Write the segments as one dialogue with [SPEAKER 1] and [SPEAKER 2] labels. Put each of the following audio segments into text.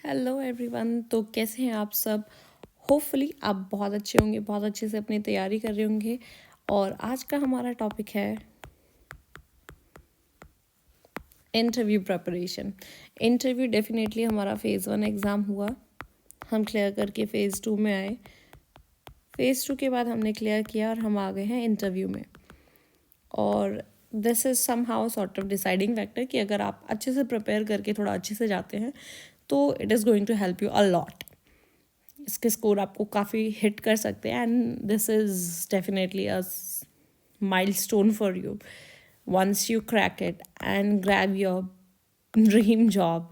[SPEAKER 1] Hello everyone. तो कैसे हैं आप सब? होपफुली आप बहुत अच्छे होंगे, बहुत अच्छे से अपनी तैयारी कर रहे होंगे। और आज का हमारा टॉपिक है इंटरव्यू प्रिपरेशन। इंटरव्यू डेफिनेटली हमारा फेज़ 1 एग्ज़ाम हुआ, हम क्लियर करके फेज़ 2 में आए। फेज़ 2 के बाद हमने क्लियर किया और हम आ गए हैं इंटरव्यू में। और this is somehow sort of deciding factor कि अगर आप अच्छे से प्रिपेयर करके थोड़ा अच्छे से जाते हैं तो it is going to help you a lot. इसके स्कोर आपको काफ़ी हिट कर सकते हैं and this is definitely a milestone for you once you crack it and grab your dream job.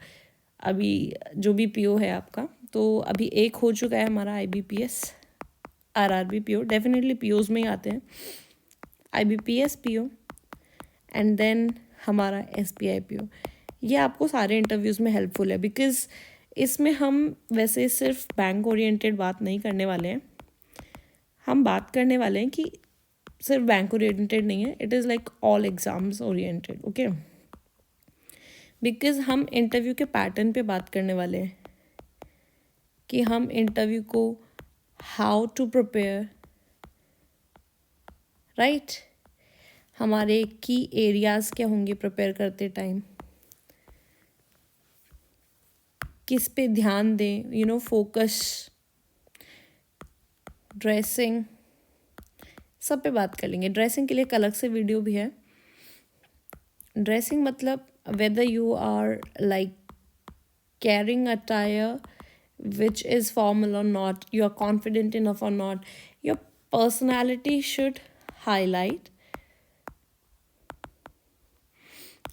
[SPEAKER 1] अभी जो भी पीओ है आपका, तो अभी एक हो चुका है हमारा IBPS, RRB PO. Definitely POs में ही आते हैं आईबीपीएस पीओ एंड देन हमारा एसबीआई पीओ। ये आपको सारे इंटरव्यूज़ में हेल्पफुल है बिकॉज इसमें हम वैसे सिर्फ बैंक ओरिएंटेड बात नहीं करने वाले हैं, हम बात करने वाले हैं कि सिर्फ बैंक ओरिएंटेड नहीं है, it is like all exams oriented. Okay, because हम इंटरव्यू के पैटर्न पे बात करने वाले हैं कि हम इंटरव्यू को हाउ टू प्रिपेयर, राइट। हमारे की एरियाज़ क्या होंगे प्रिपेयर करते टाइम, किस पे ध्यान दें, फोकस, ड्रेसिंग, सब पे बात कर लेंगे। ड्रेसिंग के लिए एक अलग से वीडियो भी है। ड्रेसिंग मतलब whether you are like carrying attire which is formal or not, you are confident enough or not, your personality should highlight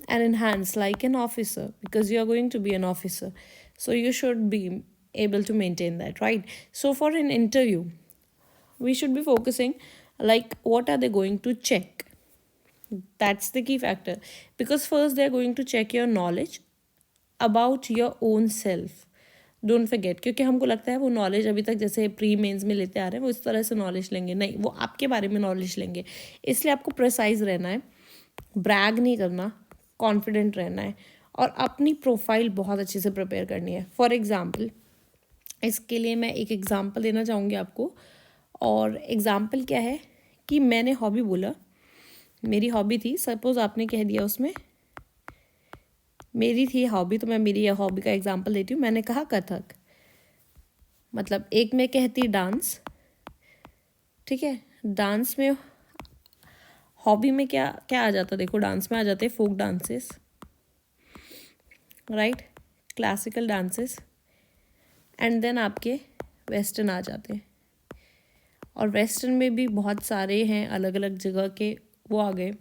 [SPEAKER 1] and enhance like an officer, because you are going to be an officer, so you should be able to maintain that, right? So for an interview we should be focusing like what are they going to check. That's the key factor, because first they're going to check your knowledge about your own self. Don't forget, क्योंकि हमको लगता है वो knowledge अभी तक जैसे pre mains में लेते आ रहे हैं वो इस तरह से नॉलेज लेंगे, नहीं, वो आपके बारे में नॉलेज लेंगे। इसलिए आपको प्रिसाइज रहना है, ब्रैग नहीं करना, कॉन्फिडेंट रहना है और अपनी प्रोफाइल बहुत अच्छे से प्रिपेयर करनी है। फॉर एग्जाम्पल, इसके लिए मैं एक एग्जाम्पल देना चाहूँगी आपको। और एग्जाम्पल क्या है कि मैंने हॉबी बोला, मेरी हॉबी थी, सपोज आपने कह दिया उसमें मेरी थी हॉबी, तो मैं मेरी हॉबी का एग्जांपल देती हूँ। मैंने कहा कथक, मतलब एक मैं कहती डांस, ठीक है। डांस में हॉबी में क्या क्या आ जाता, देखो डांस में आ जाते folk dances, right, classical dances, and then आपके वेस्टर्न आ जाते हैं। और वेस्टर्न में भी बहुत सारे हैं अलग अलग जगह के, वो आ गए।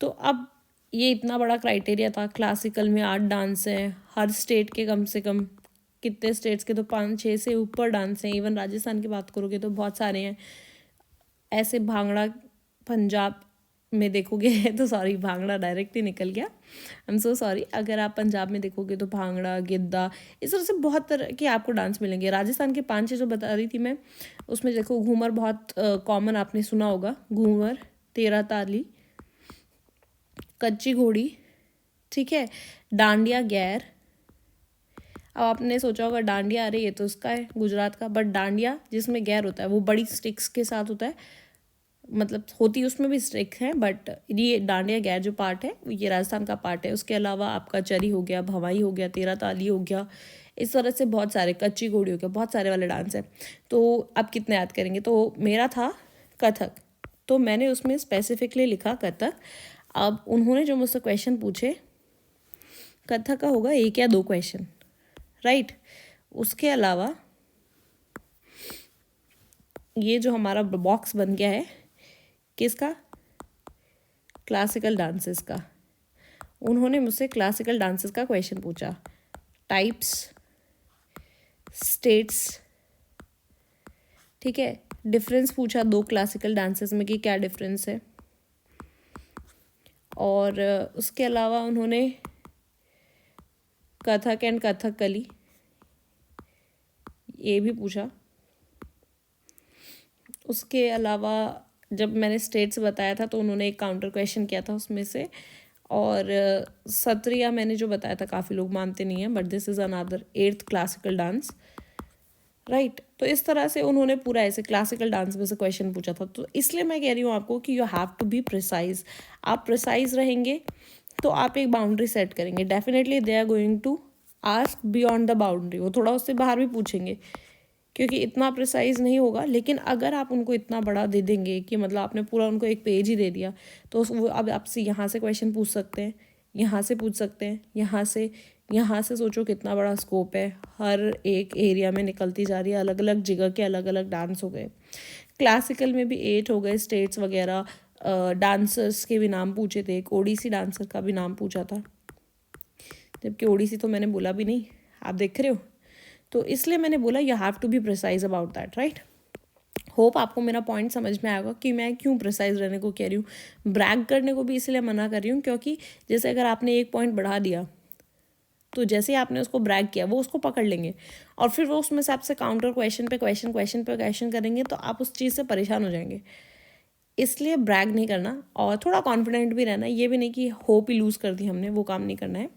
[SPEAKER 1] तो अब ये इतना बड़ा क्राइटेरिया था। क्लासिकल में 8 डांस हैं, हर स्टेट के कम से कम, कितने स्टेट्स के तो 5-6 से ऊपर डांस हैं। इवन राजस्थान की बात करोगे तो बहुत सारे हैं ऐसे। भांगड़ा पंजाब में देखोगे तो सॉरी, भांगड़ा डायरेक्ट ही निकल गया, आई एम सो सॉरी। अगर आप पंजाब में देखोगे तो भांगड़ा, गिद्दा, इस तरह से बहुत तरह के आपको डांस मिलेंगे। राजस्थान के 5-6 जो बता रही थी मैं, उसमें देखो घूमर बहुत कॉमन, आपने सुना होगा, घूमर, तेरा ताली, कच्ची घोड़ी, ठीक है, डांडिया गैर। अब आपने सोचा होगा डांडिया, अरे ये तो उसका है गुजरात का, बट डांडिया जिसमें गैर होता है वो बड़ी स्टिक्स के साथ होता है, मतलब होती उसमें भी स्टिक है, बट ये डांडिया गैर जो पार्ट है ये राजस्थान का पार्ट है। उसके अलावा आपका चरी हो गया, भवाई हो गया, तेरा ताली हो गया, इस तरह से बहुत सारे, कच्ची घोड़ी हो गया, बहुत सारे वाले डांस है। तो आप कितने याद करेंगे? तो मेरा था कथक, तो मैंने उसमें स्पेसिफिकली लिखा कथक। अब उन्होंने जो मुझसे क्वेश्चन पूछे, कथक का होगा 1 या 2 क्वेश्चन, राइट। उसके अलावा ये जो हमारा बॉक्स बन गया है किसका, क्लासिकल डांसेस का। उन्होंने मुझसे क्लासिकल डांसेस का क्वेश्चन पूछा, टाइप्स, स्टेट्स, ठीक है, डिफरेंस पूछा 2 क्लासिकल डांसेस में कि क्या डिफरेंस है। और उसके अलावा उन्होंने कथक एंड कथकली ये भी पूछा। उसके अलावा जब मैंने स्टेट्स बताया था तो उन्होंने एक काउंटर क्वेश्चन किया था उसमें से, और सत्रिया मैंने जो बताया था काफ़ी लोग मानते नहीं हैं, but this is another 8th classical dance, right. तो इस तरह से उन्होंने पूरा ऐसे क्लासिकल डांस में से क्वेश्चन पूछा था। तो इसलिए मैं कह रही हूँ आपको कि you have to be precise. आप प्रिसाइज रहेंगे तो आप एक बाउंड्री सेट करेंगे। Definitely they are going to ask beyond the boundary, वो थोड़ा उससे बाहर भी पूछेंगे क्योंकि इतना प्रिसाइज नहीं होगा। लेकिन अगर आप उनको इतना बड़ा दे देंगे कि मतलब आपने पूरा उनको एक पेज ही दे दिया, तो वो अब आपसे यहाँ से क्वेश्चन पूछ सकते हैं, यहाँ से पूछ सकते हैं, यहाँ से सोचो कितना बड़ा स्कोप है। हर एक एरिया में निकलती जा रही है, अलग अलग जगह के अलग अलग डांस हो गए। क्लासिकल में भी 8 हो गए स्टेट्स वगैरह। डांसर्स के भी नाम पूछे थे, एक ओडिसी डांसर का भी नाम पूछा था, जबकि ओडिसी तो मैंने बोला भी नहीं, आप देख रहे हो। तो इसलिए मैंने बोला you have to be precise about that, right. Hope आपको मेरा पॉइंट समझ में आएगा कि मैं क्यों प्रिसाइज रहने को कह रही हूँ। ब्रैग करने को भी इसलिए मना कर रही हूँ क्योंकि जैसे अगर आपने एक पॉइंट बढ़ा दिया तो जैसे ही आपने उसको ब्रैग किया वो उसको पकड़ लेंगे और फिर वो उसमें से आपसे काउंटर क्वेश्चन पे क्वेश्चन करेंगे, तो आप उस चीज़ से परेशान हो जाएंगे। इसलिए ब्रैग नहीं करना और थोड़ा कॉन्फिडेंट भी रहना। ये भी नहीं कि होप ही लूज़ कर दी हमने, वो काम नहीं करना है।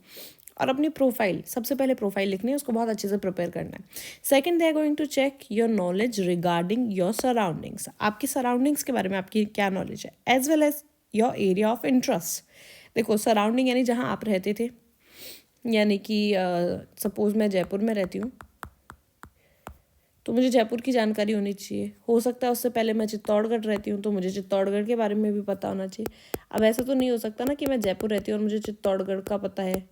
[SPEAKER 1] और अपनी प्रोफाइल, सबसे पहले प्रोफाइल लिखनी है, उसको बहुत अच्छे से प्रिपेयर करना है। Second, they are going to check your knowledge regarding your surroundings. आपकी सराउंडिंग्स के बारे में आपकी क्या नॉलेज है, as well as your area of interest. देखो, सराउंडिंग यानी जहाँ आप रहते थे, यानी कि सपोज मैं जयपुर में रहती हूँ तो मुझे जयपुर की जानकारी होनी चाहिए। हो सकता है उससे पहले मैं चित्तौड़गढ़ रहती हूँ तो मुझे चित्तौड़गढ़ के बारे में भी पता होना चाहिए। अब ऐसा तो नहीं हो सकता ना कि मैं जयपुर रहती हूँ और मुझे चित्तौड़गढ़ का पता है।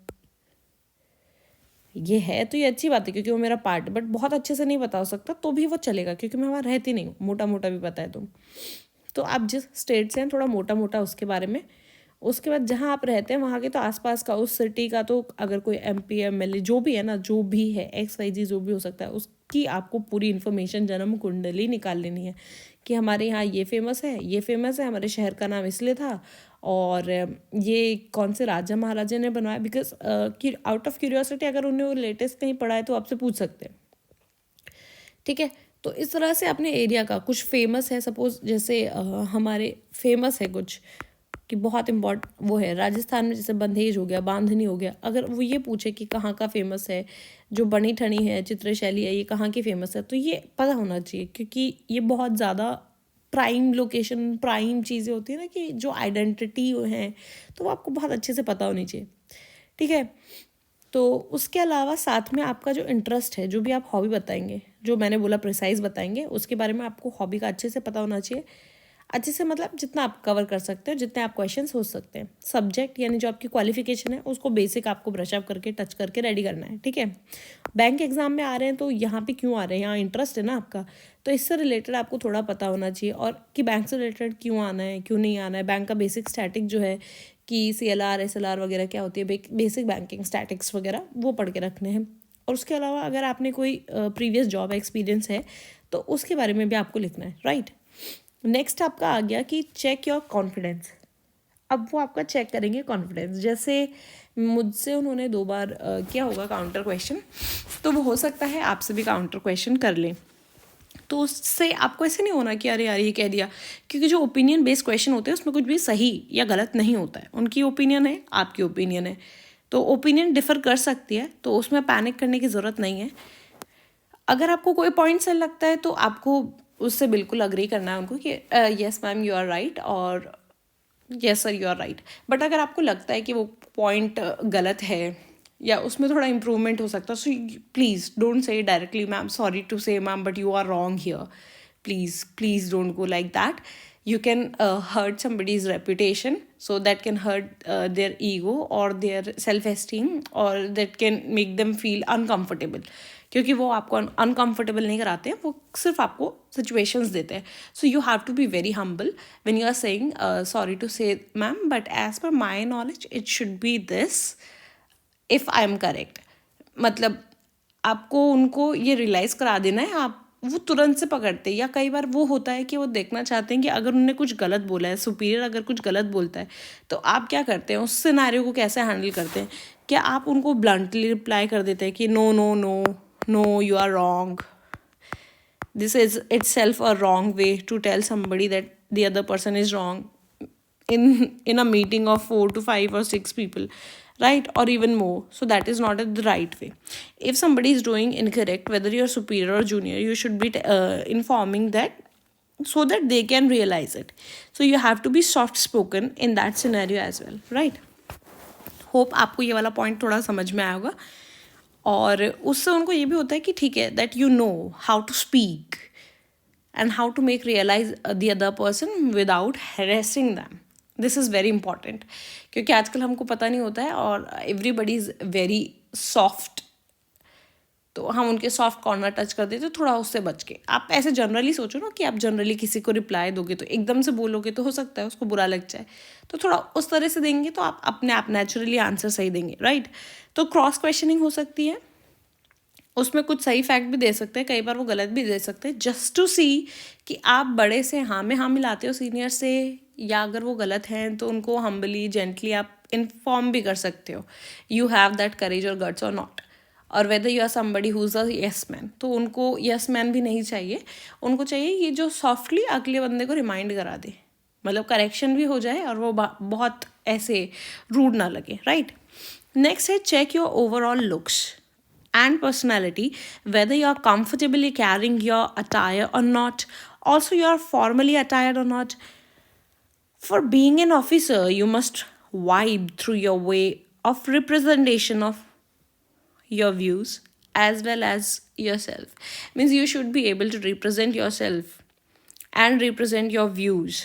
[SPEAKER 1] ये है तो ये अच्छी बात है क्योंकि वो मेरा पार्ट है, बट बहुत अच्छे से नहीं पता हो सकता तो भी वो चलेगा क्योंकि मैं वहाँ रहती नहीं हूँ। मोटा मोटा भी पता है तो आप जिस स्टेट से हैं थोड़ा मोटा मोटा उसके बारे में। उसके बाद जहाँ आप रहते हैं वहाँ के तो आसपास का, उस सिटी का, तो अगर कोई MP MLA जो भी है ना, जो भी है XYZ जो भी हो सकता है, उसकी आपको पूरी इन्फॉर्मेशन, जन्म कुंडली निकाल लेनी है कि हमारे यहाँ ये फेमस है, ये फेमस है, हमारे शहर का नाम इसलिए था और ये कौन से राजा महाराजा ने बनवाया। बिकॉज कि आउट ऑफ क्यूरियोसिटी अगर उन्हें वो लेटेस्ट कहीं पढ़ा है तो आपसे पूछ सकते हैं, ठीक है। तो इस तरह से अपने एरिया का कुछ फेमस है, सपोज जैसे हमारे फेमस है कुछ कि बहुत वो है राजस्थान में, जैसे बंधेज हो गया, बांधनी हो गया। अगर वो ये पूछे कि कहाँ का फेमस है, जो बनी ठनी है, चित्र शैली है, ये कहाँ की फेमस है, तो ये पता होना चाहिए क्योंकि ये बहुत ज़्यादा प्राइम लोकेशन, प्राइम चीज़ें होती है ना कि जो आइडेंटिटी है, तो वो आपको बहुत अच्छे से पता होनी चाहिए, ठीक है। तो उसके अलावा साथ में आपका जो इंटरेस्ट है, जो भी आप हॉबी बताएंगे, जो मैंने बोला प्रिसाइज बताएंगे, उसके बारे में आपको हॉबी का अच्छे से पता होना चाहिए। अच्छे से मतलब जितना आप कवर कर सकते हो, जितने आप क्वेश्चन सोच सकते हैं। सब्जेक्ट यानी जो आपकी क्वालिफिकेशन है उसको बेसिक आपको ब्रश अप करके, टच करके रेडी करना है, ठीक है। बैंक एग्जाम में आ रहे हैं तो यहाँ पे क्यों आ रहे हैं, यहाँ इंटरेस्ट है ना आपका, तो इससे रिलेटेड आपको थोड़ा पता होना चाहिए। और कि बैंक से रिलेटेड क्यों आना है, क्यों नहीं आना है, बैंक का बेसिक स्टैटिक जो है कि CLR SLR वगैरह क्या होती है, बेसिक बैंकिंग स्टैटिक्स वगैरह, वो पढ़ के रखने हैं। और उसके अलावा अगर आपने कोई प्रीवियस जॉब एक्सपीरियंस है तो उसके बारे में भी आपको लिखना है, राइट। नेक्स्ट आपका आ गया कि चेक योर कॉन्फिडेंस। अब वो आपका चेक करेंगे कॉन्फिडेंस। जैसे मुझसे उन्होंने 2 बार किया होगा काउंटर क्वेश्चन, तो वो हो सकता है आपसे भी काउंटर क्वेश्चन कर लें। तो उससे आपको ऐसे नहीं होना कि अरे यार ये कह दिया, क्योंकि जो ओपिनियन बेस्ड क्वेश्चन होते हैं उसमें कुछ भी सही या गलत नहीं होता है। उनकी ओपिनियन है, आपकी ओपिनियन है, तो ओपिनियन डिफर कर सकती है, तो उसमें पैनिक करने की ज़रूरत नहीं है। अगर आपको कोई पॉइंट सही लगता है तो आपको उससे बिल्कुल अग्री करना है उनको कि yes ma'am you are right और yes sir you are right. But अगर आपको लगता है कि वो पॉइंट गलत है या उसमें थोड़ा इम्प्रूवमेंट हो सकता है, so please don't say directly ma'am sorry to say ma'am but you are wrong here, please don't go like that. You can hurt somebody's reputation, so that can hurt their ego or their self-esteem, or that can make them feel uncomfortable, क्योंकि वो आपको uncomfortable नहीं कराते हैं, वो सिर्फ आपको situations देते हैं। So you have to be very humble when you are saying sorry to say ma'am but as per my knowledge it should be this, if I am correct. मतलब आपको उनको ये रियलाइज़ करा देना है, आप वो तुरंत से पकड़ते हैं। या कई बार वो होता है कि वो देखना चाहते हैं कि अगर उन्होंने कुछ गलत बोला है, सुपीरियर अगर कुछ गलत बोलता है तो आप क्या करते हैं, उस सिनेरियो को कैसे हैंडल करते हैं। क्या आप उनको ब्लंटली रिप्लाई कर देते हैं कि no no no no you are wrong, this is itself a wrong way to tell somebody that the other person is wrong. in a meeting of 4 to 5 or 6 people, right, or even more. So that is not the right way. If somebody is doing incorrect, whether you're superior or junior, you should be informing that, so that they can realize it. So you have to be soft spoken in that scenario as well, right? Hope आपको ये वाला point थोड़ा समझ में आया होगा. और उससे उनको ये भी होता है कि ठीक है, that you know how to speak and how to make realize the other person without harassing them. This is very important, क्योंकि आजकल हमको पता नहीं होता है और everybody is very soft, तो हम उनके सॉफ्ट कॉर्नर टच कर देते, तो थोड़ा उससे बच के. आप ऐसे जनरली सोचो ना कि आप जनरली किसी को रिप्लाई दोगे तो एकदम से बोलोगे तो हो सकता है उसको बुरा लग जाए, तो थोड़ा उस तरह से देंगे तो आप अपने आप नेचुरली आंसर सही देंगे, राइट. तो क्रॉस क्वेश्चनिंग हो सकती है, उसमें कुछ सही फैक्ट भी दे सकते हैं, कई बार वो गलत भी दे सकते हैं, जस्ट टू सी कि आप बड़े से हाँ में हाँ मिलाते हो सीनियर से, या अगर वो गलत हैं तो उनको हम्बली जेंटली आप इन्फॉर्म भी कर सकते हो, यू हैव दैट करेज और गट्स और नॉट. और whether you are somebody who is a yes man, तो उनको यस मैन भी नहीं चाहिए, उनको चाहिए ये जो सॉफ्टली अगले बंदे को रिमाइंड करा दे, मतलब करेक्शन भी हो जाए और वो बहुत ऐसे रूड ना लगे, राइट. नेक्स्ट है check your overall looks and personality, whether you are comfortably carrying your attire or not, also you are formally attired or not. For being an officer, you must vibe through your way of representation of your views as well as yourself. Means you should be able to represent yourself and represent your views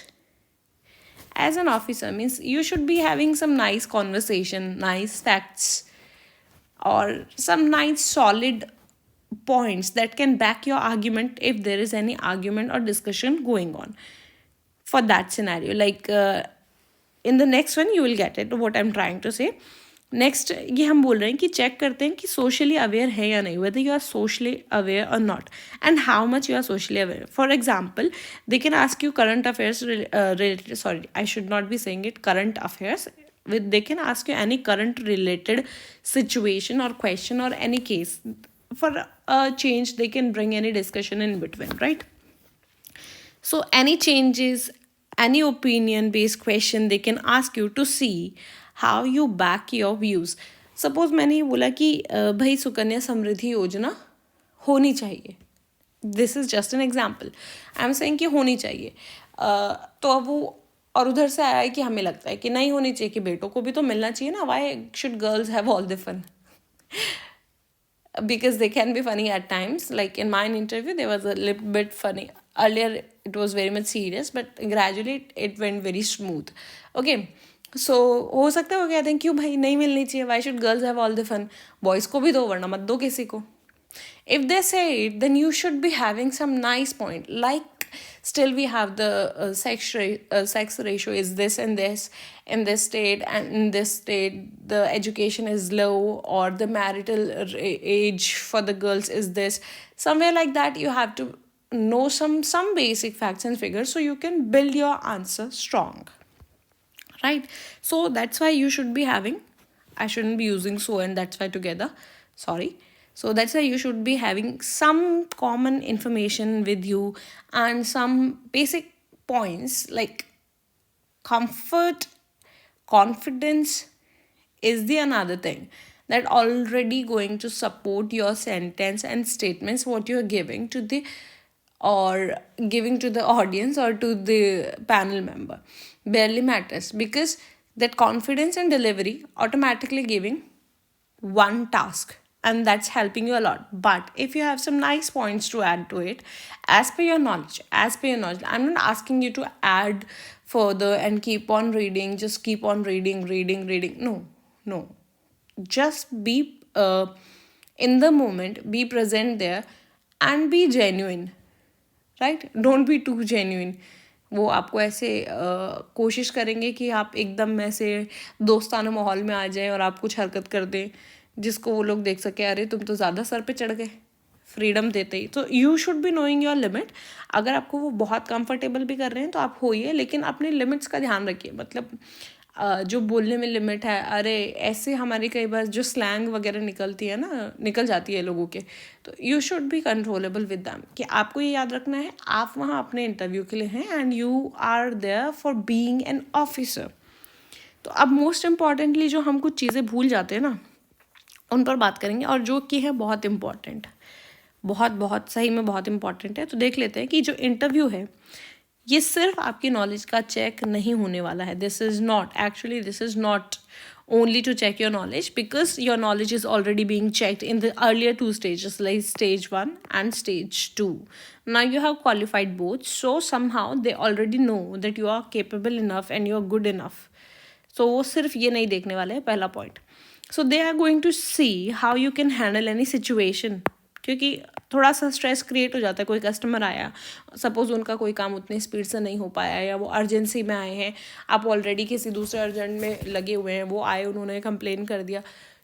[SPEAKER 1] as an officer. Means you should be having some nice conversation, nice facts, or some nice solid points that can back your argument if there is any argument or discussion going on for that scenario. Like in the next one you will get it what I'm trying to say. Next ये हम बोल रहे हैं कि check करते हैं कि socially aware है या नहीं, whether you are socially aware और not, and how much you are socially aware. For example they can ask you current affairs related, sorry I should not be saying it current affairs, with they can ask you any current related situation or question or any case. For a change they can bring any discussion in between, right? So any changes, any opinion based question they can ask you to see how you back your views. Suppose मैंने ये बोला कि भाई सुकन्या समृद्धि योजना होनी चाहिए, this is just an example, I am saying कि होनी चाहिए, तो अब वो और उधर से आया है कि हमें लगता है कि नहीं होनी चाहिए, कि बेटों को भी तो मिलना चाहिए ना, why should girls have all the fun, because they can be funny at times. Like in my interview there was a little bit funny, earlier it was very much serious but gradually it went very smooth. Okay, so हो सकता है वो कहते हैं क्यों भाई नहीं मिलनी चाहिए, why should girls have all the fun, boys को भी दो वरना मत दो किसी को. If they say it, then you should be having some nice point, like still we have the sex ratio is this and this in this state, and in this state the education is low, or the marital age for the girls is this, somewhere like that. You have to know some basic facts and figures so you can build your answer strong, right? So that's why you should be having, I shouldn't be using so and that's why together, sorry. So that's why you should be having some common information with you and some basic points like comfort, confidence is the another thing that already going to support your sentence and statements what you are giving to the, or giving to the audience or to the panel member. Barely matters, because that confidence and delivery automatically giving one task, and that's helping you a lot. But if you have some nice points to add to it as per your knowledge, I'm not asking you to add further and keep on reading, just keep on reading. No, just be in the moment, be present there and be genuine, right? Don't be too genuine. वो आपको ऐसे कोशिश करेंगे कि आप एकदम ऐसे दोस्ताना माहौल में आ जाए और आप कुछ हरकत कर दें जिसको वो लोग देख सके, अरे तुम तो ज़्यादा सर पे चढ़ गए फ्रीडम देते ही. तो you should be knowing your limit. अगर आपको वो बहुत कंफर्टेबल भी कर रहे हैं तो आप होइए, लेकिन अपने लिमिट्स का ध्यान रखिए. मतलब जो बोलने में लिमिट है, अरे ऐसे हमारी कई बार जो स्लैंग वगैरह निकलती है ना, निकल जाती है लोगों के, तो you should B controllable with them कि आपको ये याद रखना है आप वहाँ अपने इंटरव्यू के लिए हैं and you are there for being an officer. तो अब मोस्ट इम्पॉर्टेंटली जो हम कुछ चीज़ें भूल जाते हैं ना, उन पर बात करेंगे, और जो कि है बहुत इम्पॉर्टेंट, बहुत बहुत सही में बहुत इम्पॉर्टेंट है। तो देख लेते हैं कि जो इंटरव्यू है ये सिर्फ आपकी नॉलेज का चेक नहीं होने वाला है। This is not only to check your knowledge, because your knowledge is already being checked in the earlier two stages, like stage 1 and stage 2. Now you have qualified both, so somehow they already know that you are capable enough and you are good enough. So वो सिर्फ ये नहीं देखने वाले हैं, पहला point. So they are going to see how you can handle any situation, क्योंकि थोड़ा सा स्ट्रेस क्रिएट हो जाता है। कोई कस्टमर आया, सपोज उनका कोई काम उतनी स्पीड से नहीं हो पाया, या वो अर्जेंसी में आए हैं, आप ऑलरेडी किसी दूसरे अर्जेंट में लगे हुए हैं, वो आए, उन्होंने कंप्लेन कर दिया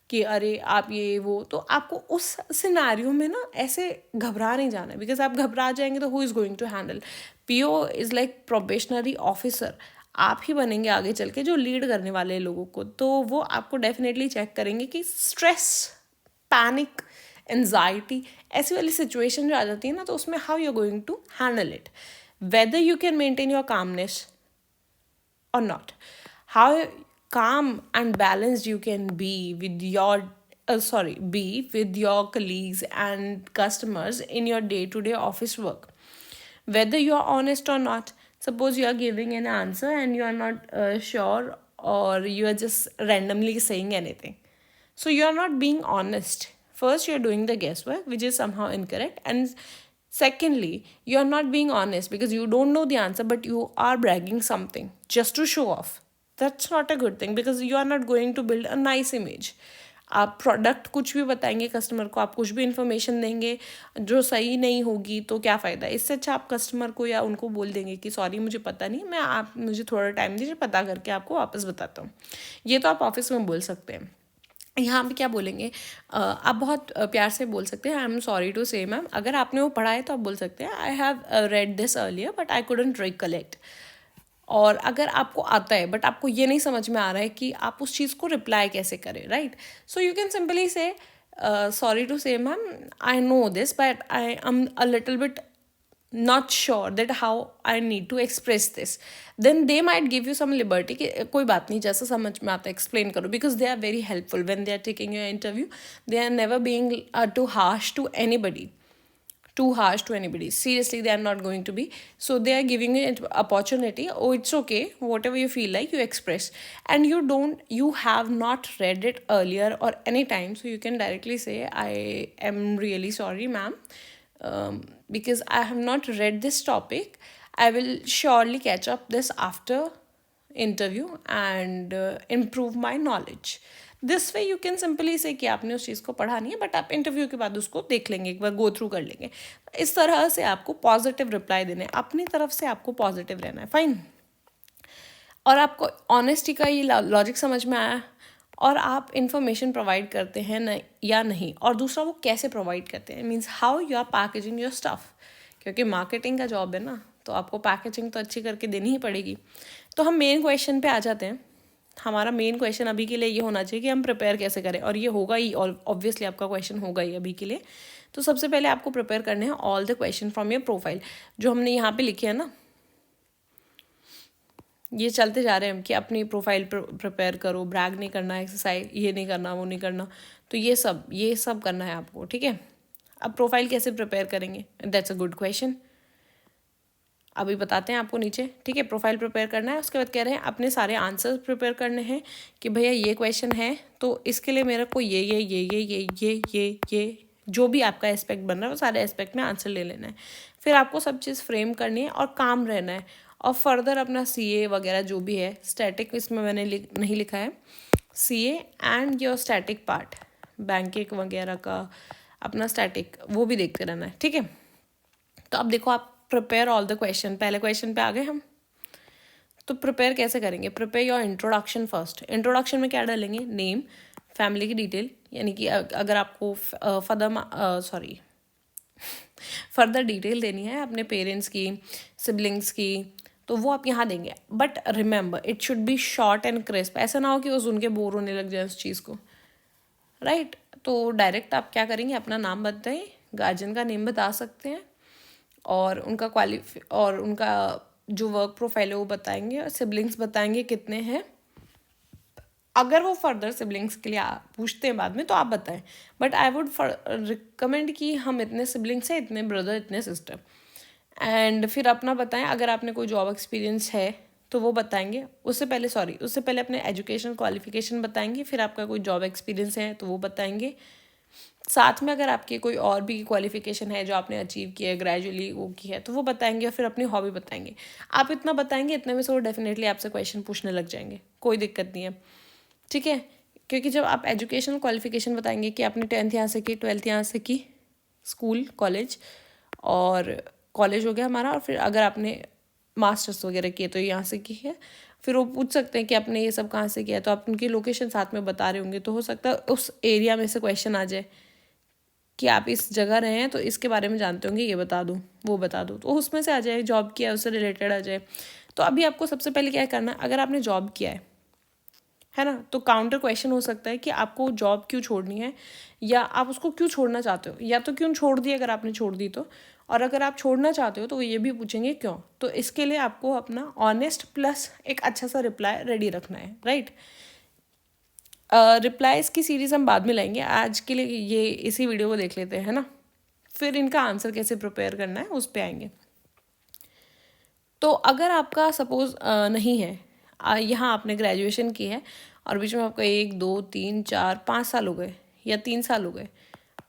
[SPEAKER 1] कि अरे आप ये वो, तो आपको उस सिनेरियो में ना ऐसे घबरा नहीं जाना है, बिकॉज आप घबरा जाएंगे तो who is going to handle. PO is like probationary officer, आप ही बनेंगे आगे चल के जो लीड करने वाले लोगों को, तो वो आपको डेफिनेटली चेक करेंगे कि स्ट्रेस, पैनिक, एंजाइटी, ऐसी वाली सिचुएशन जो आ जाती है ना, तो उसमें how you are going to handle it, whether you can maintain your calmness or not, how calm and balanced you can be with your colleagues and customers in your day-to-day office work, whether you are honest or not. Suppose you are giving an answer and you are not sure, or you are just randomly saying anything, so you are not being honest. First, you are doing the guesswork, which is somehow incorrect, and secondly, you are not being honest because you don't know the answer, but you are bragging something just to show off. That's not a good thing, because you are not going to build a nice image. आप product कुछ भी बताएंगे customer को, आप कुछ भी information देंगे जो सही नहीं होगी, तो क्या फ़ायदा। इससे अच्छा आप कस्टमर को या उनको बोल देंगे कि सॉरी मुझे पता नहीं, मैं आप मुझे थोड़ा टाइम दीजिए, पता करके आपको वापस बताता हूँ। ये तो आप ऑफिस में बोल सकते हैं। यहाँ पे क्या बोलेंगे, आप बहुत प्यार से बोल सकते हैं, I am sorry to say ma'am. अगर आपने वो पढ़ा है तो आप बोल सकते हैं I have read this earlier but I couldn't recollect. और अगर आपको आता है बट आपको ये नहीं समझ में आ रहा है कि आप उस चीज़ को रिप्लाई कैसे करें, right, so you can simply से sorry to say ma'am, I know this but I am a little bit not sure that how I need to express this. Then they might give you some liberty कि कोई बात नहीं, जैसा समझ में आता है explain करो, because they are very helpful when they are taking your interview. They are never being too harsh to anybody. Seriously, they are not going to be. So they are giving you an opportunity. Oh, it's okay, whatever you feel like you express, and you have not read it earlier or any time, so you can directly say I am really sorry ma'am, because I have not read this topic. I will surely catch up this after interview and improve my knowledge. This way you can simply से कि आपने उस चीज़ को पढ़ा नहीं है, but आप interview के बाद उसको देख लेंगे, एक बार गो थ्रू कर लेंगे। इस तरह से आपको पॉजिटिव रिप्लाई देने, अपनी तरफ से आपको पॉजिटिव रहना है, फाइन। और आपको ऑनेस्टी का ये लॉजिक समझ में आया, और आप इंफॉर्मेशन प्रोवाइड करते हैं न या नहीं, और दूसरा वो कैसे प्रोवाइड करते हैं, means how you are packaging your stuff, क्योंकि मार्केटिंग का जॉब है ना, तो आपको पैकेजिंग तो अच्छी करके देनी ही पड़ेगी। तो हम मेन क्वेश्चन पे आ जाते हैं। हमारा मेन क्वेश्चन अभी के लिए ये होना चाहिए कि हम प्रिपेयर कैसे करें, और ये होगा ही, ऑब्वियसली आपका क्वेश्चन होगा ही अभी के लिए। तो सबसे पहले आपको प्रिपेयर करने हैं all the question from your profile, जो हमने यहाँ पे लिखे हैं ना, ये चलते जा रहे हैं कि अपनी प्रोफाइल प्रिपेयर करो, ब्रैग नहीं करना, एक्सरसाइज ये नहीं करना, वो नहीं करना, तो ये सब करना है आपको, ठीक है। अब प्रोफाइल कैसे प्रिपेयर करेंगे, दैट्स अ गुड क्वेश्चन, अभी बताते हैं आपको नीचे, ठीक है। प्रोफाइल प्रिपेयर करना है, उसके बाद कह रहे हैं अपने सारे आंसर्स प्रिपेयर करने हैं कि भैया ये क्वेश्चन है तो इसके लिए मेरा को ये जो भी आपका एस्पेक्ट बन रहा है वो सारे एस्पेक्ट में आंसर ले लेना है। फिर आपको सब चीज़ फ्रेम करनी है और काम रहना है, और फर्दर अपना CA वगैरह जो भी है, स्टैटिक इसमें मैंने नहीं लिखा है, CA and your static part, banking वगैरह का अपना स्टैटिक, वो भी देखते रहना है, ठीक है। तो अब देखो आप प्रिपेयर ऑल द क्वेश्चन, पहले क्वेश्चन पे आ गए हम। तो प्रिपेयर कैसे करेंगे, prepare your introduction first. Introduction में क्या डालेंगे, नेम, फैमिली की डिटेल, यानी कि अगर आपको फर्दर डिटेल देनी है अपने पेरेंट्स की, सिबलिंग्स की, तो वो आप यहाँ देंगे, but remember it should B short and crisp. ऐसा ना हो कि वो सुन के बोर होने लग जाए उस चीज़ को, राइट। तो डायरेक्ट आप क्या करेंगे, अपना नाम बताएं, गार्जियन का नेम बता सकते हैं, और उनका जो वर्क प्रोफाइल है वो बताएंगे, और सिबलिंग्स बताएंगे कितने हैं। अगर वो फर्दर सिबलिंग्स के लिए पूछते हैं बाद में तो आप बताएं, बट आई वुड रिकमेंड कि हम इतने सिबलिंग्स हैं, इतने ब्रदर, इतने सिस्टर। एंड फिर अपना बताएं, अगर आपने कोई जॉब एक्सपीरियंस है तो वो बताएंगे। उससे पहले अपने एजुकेशन क्वालिफिकेशन बताएंगे, फिर आपका कोई जॉब एक्सपीरियंस है तो वो बताएंगे। साथ में अगर आपकी कोई और भी क्वालिफिकेशन है जो आपने अचीव किया है, ग्रेजुअली वो की है, तो वो बताएंगे, और फिर अपनी हॉबी बताएंगे। आप इतना बताएंगे, इतने में से वो डेफिनेटली आपसे क्वेश्चन पूछने लग जाएंगे, कोई दिक्कत नहीं है, ठीक है। क्योंकि जब आप एजुकेशनल क्वालिफिकेशन बताएंगे कि आपने 10th यहाँ से की, 12th यहाँ से की, स्कूल कॉलेज, और कॉलेज हो गया हमारा, और फिर अगर आपने मास्टर्स वगैरह किए तो यहाँ से की है, फिर वो पूछ सकते हैं कि आपने ये सब कहाँ से किया है, तो आप उनकी लोकेशन साथ में बता रहे होंगे, तो हो सकता है उस एरिया में से क्वेश्चन आ जाए कि आप इस जगह रहे हैं तो इसके बारे में जानते होंगे, ये बता दूँ वो बता दूँ, तो उसमें से आ जाए, जॉब किया है उससे रिलेटेड आ जाए। तो अभी आपको सबसे पहले क्या करना है, अगर आपने जॉब किया है ना, तो काउंटर क्वेश्चन हो सकता है कि आपको जॉब क्यों छोड़नी है, या आप उसको क्यों छोड़ना चाहते हो, या तो क्यों छोड़ दी अगर आपने छोड़ दी तो, और अगर आप छोड़ना चाहते हो तो वो ये भी पूछेंगे क्यों। तो इसके लिए आपको अपना ऑनेस्ट प्लस एक अच्छा सा रिप्लाई रेडी रखना है, राइट। रिप्लाईज की सीरीज हम बाद में लाएंगे, आज के लिए ये इसी वीडियो को देख लेते हैं ना, फिर इनका आंसर कैसे प्रिपेयर करना है उस पर आएंगे। तो अगर आपका सपोज नहीं है, यहाँ आपने ग्रेजुएशन की है और बीच में आपका 1 2 3 4 5 साल हो गए, या 3 साल हो गए,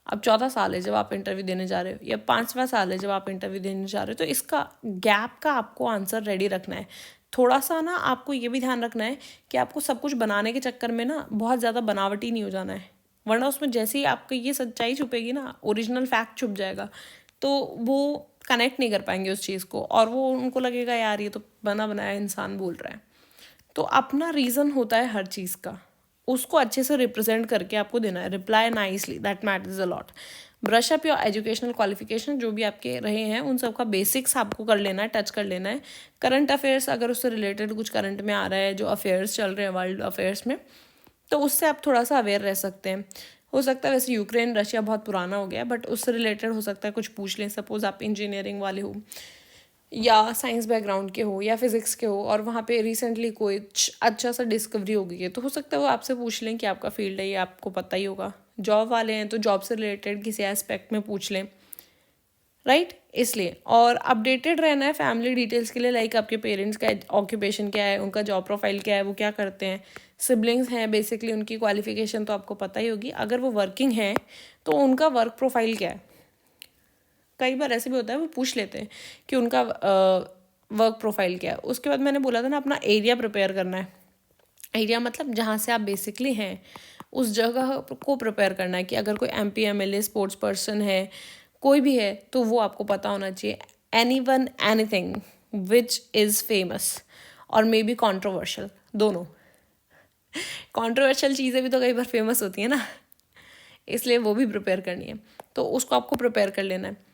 [SPEAKER 1] अब 14 साल है जब आप इंटरव्यू देने जा रहे हो, या 5वां साल है जब आप इंटरव्यू देने जा रहे हो, तो इसका गैप का आपको आंसर रेडी रखना है। थोड़ा सा ना आपको ये भी ध्यान रखना है कि आपको सब कुछ बनाने के चक्कर में ना बहुत ज़्यादा बनावटी नहीं हो जाना है, वरना उसमें जैसे ही आपको ये सच्चाई छुपेगी ना, ओरिजिनल फैक्ट छुप जाएगा, तो वो कनेक्ट नहीं कर पाएंगे उस चीज़ को, और वो उनको लगेगा यार ये तो बना बनाया इंसान बोल रहा है। तो अपना रीज़न होता है हर चीज़ का, उसको अच्छे से रिप्रेजेंट करके आपको देना है, reply nicely, that matters a lot. Brush up your educational qualification, जो भी आपके रहे हैं उन सब का बेसिक्स आपको कर लेना है, टच कर लेना है। करंट अफेयर्स अगर उससे रिलेटेड कुछ करंट में आ रहा है, जो अफेयर्स चल रहे हैं वर्ल्ड अफेयर्स में, तो उससे आप थोड़ा सा अवेयर रह सकते हैं। हो सकता है वैसे यूक्रेन रशिया बहुत पुराना हो गया, बट उससे रिलेटेड हो सकता है कुछ पूछ लें, सपोज आप इंजीनियरिंग वाले हो, या साइंस बैकग्राउंड के हो, या फिजिक्स के हो, और वहाँ पे रिसेंटली कोई अच्छा सा डिस्कवरी हो गई है, तो हो सकता है वो आपसे पूछ लें कि आपका फील्ड है, ये आपको पता ही होगा। जॉब वाले हैं तो जॉब से रिलेटेड किसी एस्पेक्ट में पूछ लें, राइट। इसलिए और अपडेटेड रहना है फैमिली डिटेल्स के लिए, लाइक आपके पेरेंट्स का ऑक्यूपेशन क्या है, उनका जॉब प्रोफाइल क्या है, वो क्या करते हैं, सिबलिंग्स हैं बेसिकली, उनकी क्वालिफिकेशन तो आपको पता ही होगी। अगर वो वर्किंग है तो उनका वर्क प्रोफाइल क्या है, कई बार ऐसे भी होता है वो पूछ लेते हैं कि उनका वर्क प्रोफाइल क्या है। उसके बाद मैंने बोला था ना, अपना एरिया प्रिपेयर करना है। एरिया मतलब जहाँ से आप बेसिकली हैं उस जगह को प्रिपेयर करना है, कि अगर कोई MP MLA स्पोर्ट्स पर्सन है, कोई भी है, तो वो आपको पता होना चाहिए। Anyone anything which is famous और मे बी कॉन्ट्रोवर्शियल, दोनों। कॉन्ट्रोवर्शियल चीज़ें भी तो कई बार फेमस होती है ना, इसलिए वो भी प्रिपेयर करनी है, तो उसको आपको प्रिपेयर कर लेना है।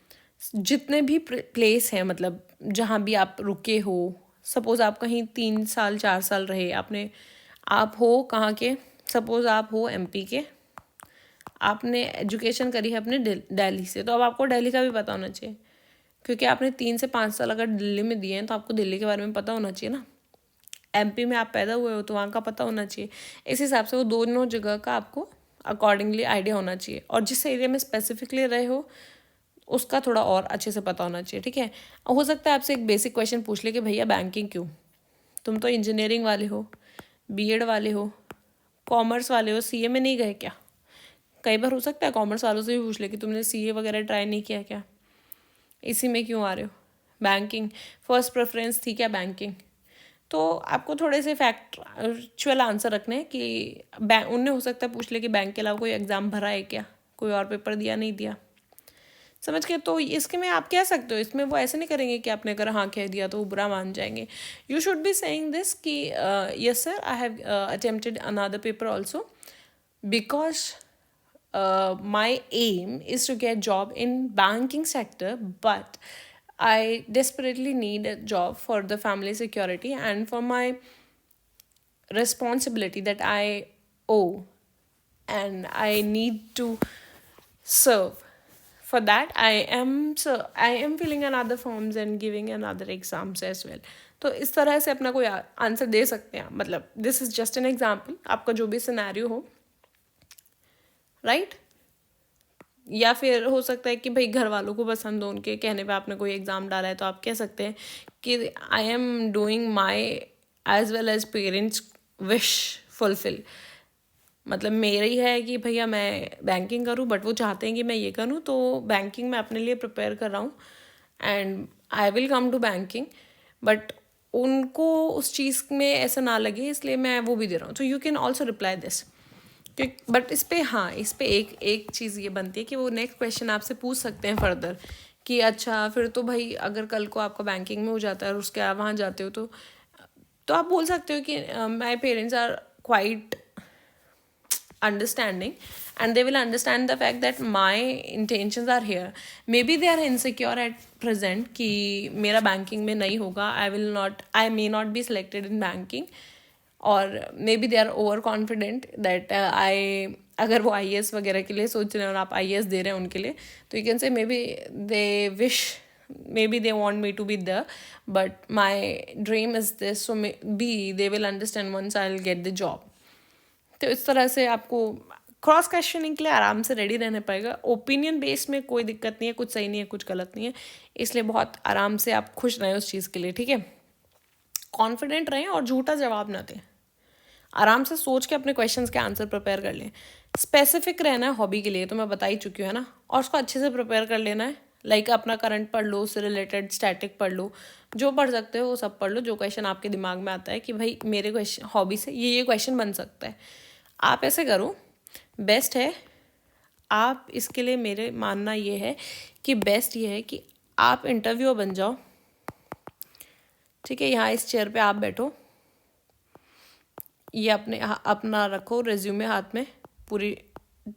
[SPEAKER 1] जितने भी प्लेस हैं, मतलब जहाँ भी आप रुके हो, सपोज़ आप कहीं 3 साल 4 साल रहे, आप हो कहाँ के, सपोज़ आप हो MP के, आपने एजुकेशन करी है अपने दिल्ली से, तो अब आपको दिल्ली का भी पता होना चाहिए, क्योंकि आपने 3 से 5 साल अगर दिल्ली में दिए हैं तो आपको दिल्ली के बारे में पता होना चाहिए ना। MP में आप पैदा हुए हो तो वहाँ का पता होना चाहिए। इस हिसाब से वो दोनों जगह का आपको अकॉर्डिंगली आइडिया होना चाहिए, और जिस एरिया में स्पेसिफिकली रहे हो उसका थोड़ा और अच्छे से पता होना चाहिए, ठीक है। हो सकता है आपसे एक बेसिक क्वेश्चन पूछ ले कि भैया बैंकिंग क्यों, तुम तो इंजीनियरिंग वाले हो, B.Ed वाले हो, कॉमर्स वाले हो, CA में नहीं गए क्या। कई बार हो सकता है कॉमर्स वालों से भी पूछ ले कि तुमने CA वगैरह ट्राई नहीं किया क्या, इसी में क्यों आ रहे हो, बैंकिंग फर्स्ट प्रेफरेंस थी क्या बैंकिंग। तो आपको थोड़े से फैक्चुअल आंसर रखने हैं कि उनने हो सकता है पूछ ले कि बैंक के अलावा कोई एग्ज़ाम भरा है क्या, कोई और पेपर दिया नहीं दिया, समझ के। तो इसके में आप कह सकते हो, इसमें वो ऐसे नहीं करेंगे कि आपने अगर हाँ कह दिया तो वो बुरा मान जाएंगे। You should be saying this कि yes sir I have attempted another paper also, because my aim is to get job in banking sector, but I desperately need a job for the family security and for my responsibility that I owe, and I need to serve. For that, I am filling another forms and giving another exams as well. तो इस तरह से अपना कोई answer दे सकते हैं. मतलब this is just an example, आपका जो भी सिनेरियो हो, राइट. या फिर हो सकता है कि भाई घर वालों को पसंद हो, उनके कहने पे आपने कोई एग्ज़ाम डाला है, तो आप कह सकते हैं कि I am doing my as well as parents wish fulfil. मतलब मेरा ही है कि भैया मैं बैंकिंग करूँ, बट वो चाहते हैं कि मैं ये करूँ, तो बैंकिंग मैं अपने लिए प्रिपेयर कर रहा हूँ and I will come to banking. But उनको उस चीज़ में ऐसा ना लगे, इसलिए मैं वो भी दे रहा हूँ. तो you can also reply this. But इस पे एक चीज़ ये बनती है कि वो नेक्स्ट क्वेश्चन आपसे पूछ सकते हैं फर्दर कि अच्छा फिर तो भाई अगर कल को आपका बैंकिंग में हो जाता है और उसके आप वहाँ जाते हो, तो आप बोल सकते हो कि my parents are quite understanding and they will understand the fact that my intentions are here. Maybe they are insecure at present कि मेरा banking में नहीं होगा, I may not be selected in banking, और maybe they are overconfident that अगर वो IAS वगैरह के लिए सोच रहे हैं और आप IAS दे रहे हैं उनके लिए, तो you can say maybe they want me to be there, but my dream is this, so maybe they will understand once I'll get the job. तो इस तरह से आपको क्रॉस क्वेश्चनिंग के लिए आराम से रेडी रहना पड़ेगा. ओपिनियन बेस में कोई दिक्कत नहीं है, कुछ सही नहीं है, कुछ गलत नहीं है, इसलिए बहुत आराम से आप खुश रहें उस चीज़ के लिए, ठीक है. कॉन्फिडेंट रहें और झूठा जवाब ना दें. आराम से सोच के अपने क्वेश्चंस के आंसर प्रिपेयर कर लें. स्पेसिफिक रहना है हॉबी के लिए, तो मैं बता ही चुकी हूँ, है ना. और उसको अच्छे से प्रिपेयर कर लेना है. लाइक अपना करंट पढ़ लो, उससे रिलेटेड स्टैटिक पढ़ लो, जो पढ़ सकते हो वो सब पढ़ लो. जो क्वेश्चन आपके दिमाग में आता है कि भाई मेरे क्वेश्चन हॉबी से ये क्वेश्चन बन सकता है, आप ऐसे करो. बेस्ट है आप इसके लिए, मेरे मानना ये है कि बेस्ट ये है कि आप इंटरव्यूअर बन जाओ, ठीक है. यहाँ इस चेयर पे आप बैठो, ये अपना रखो रेज्यूमे हाथ में, पूरी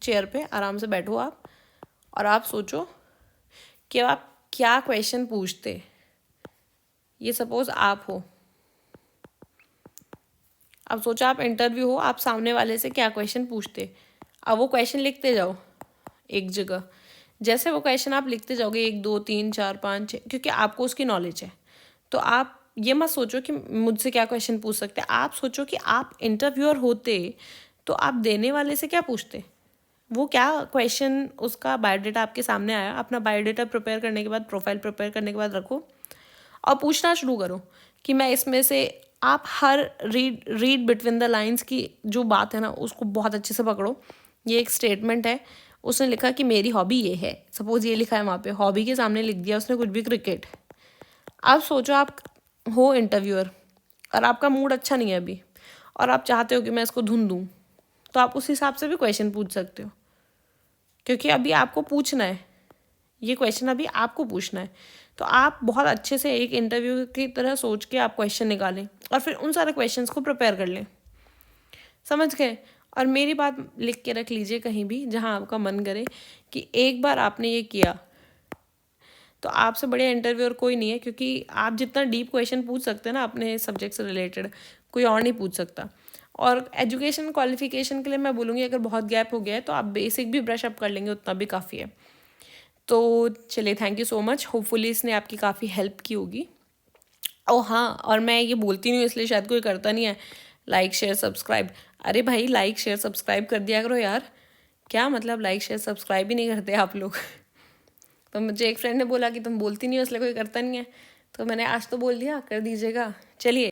[SPEAKER 1] चेयर पे आराम से बैठो आप, और आप सोचो कि आप क्या क्वेश्चन पूछते. ये सपोज आप हो, अब सोचो आप इंटरव्यू हो, आप सामने वाले से क्या क्वेश्चन पूछते. अब वो क्वेश्चन लिखते जाओ एक जगह. जैसे वो क्वेश्चन आप लिखते जाओगे 1 2 3 4 5 6, क्योंकि आपको उसकी नॉलेज है, तो आप ये मत सोचो कि मुझसे क्या क्वेश्चन पूछ सकते हैं. आप सोचो कि आप इंटरव्यूअर होते तो आप देने वाले से क्या पूछते. वो क्या क्वेश्चन, उसका बायोडाटा आपके सामने आया, अपना बायोडाटा प्रिपेयर करने के बाद, प्रोफाइल प्रिपेयर करने के बाद रखो और पूछना शुरू करो कि मैं इसमें से, आप हर रीड बिटवीन द लाइंस की जो बात है ना, उसको बहुत अच्छे से पकड़ो. ये एक स्टेटमेंट है, उसने लिखा कि मेरी हॉबी ये है, सपोज ये लिखा है वहाँ पे, हॉबी के सामने लिख दिया उसने कुछ भी, क्रिकेट. आप सोचो आप हो इंटरव्यूअर और आपका मूड अच्छा नहीं है अभी, और आप चाहते हो कि मैं इसको धुन दूँ, तो आप उस हिसाब से भी क्वेश्चन पूछ सकते हो, क्योंकि अभी आपको पूछना है ये क्वेश्चन, अभी आपको पूछना है. तो आप बहुत अच्छे से एक इंटरव्यू की तरह सोच के आप क्वेश्चन निकालें और फिर उन सारे क्वेश्चंस को प्रिपेयर कर लें. समझ गए. और मेरी बात लिख के रख लीजिए कहीं भी जहां आपका मन करे कि एक बार आपने ये किया तो आपसे बढ़िया इंटरव्यूअर कोई नहीं है, क्योंकि आप जितना डीप क्वेश्चन पूछ सकते हैं ना अपने सब्जेक्ट से रिलेटेड, कोई और नहीं पूछ सकता. और एजुकेशन क्वालिफिकेशन के लिए मैं बोलूँगी अगर बहुत गैप हो गया है तो आप बेसिक भी ब्रश अप कर लेंगे, उतना भी काफ़ी है. तो चलिए, thank you so much. Hopefully इसने आपकी काफ़ी हेल्प की होगी. ओ हाँ, और मैं ये बोलती नहीं हूँ इसलिए शायद कोई करता नहीं है, लाइक शेयर सब्सक्राइब. अरे भाई लाइक शेयर सब्सक्राइब कर दिया करो यार. क्या मतलब लाइक शेयर सब्सक्राइब ही नहीं करते आप लोग. तो मुझे एक फ्रेंड ने बोला कि तुम बोलती नहीं हो इसलिए कोई करता नहीं है, तो मैंने आज तो बोल दिया, कर दीजिएगा. चलिए.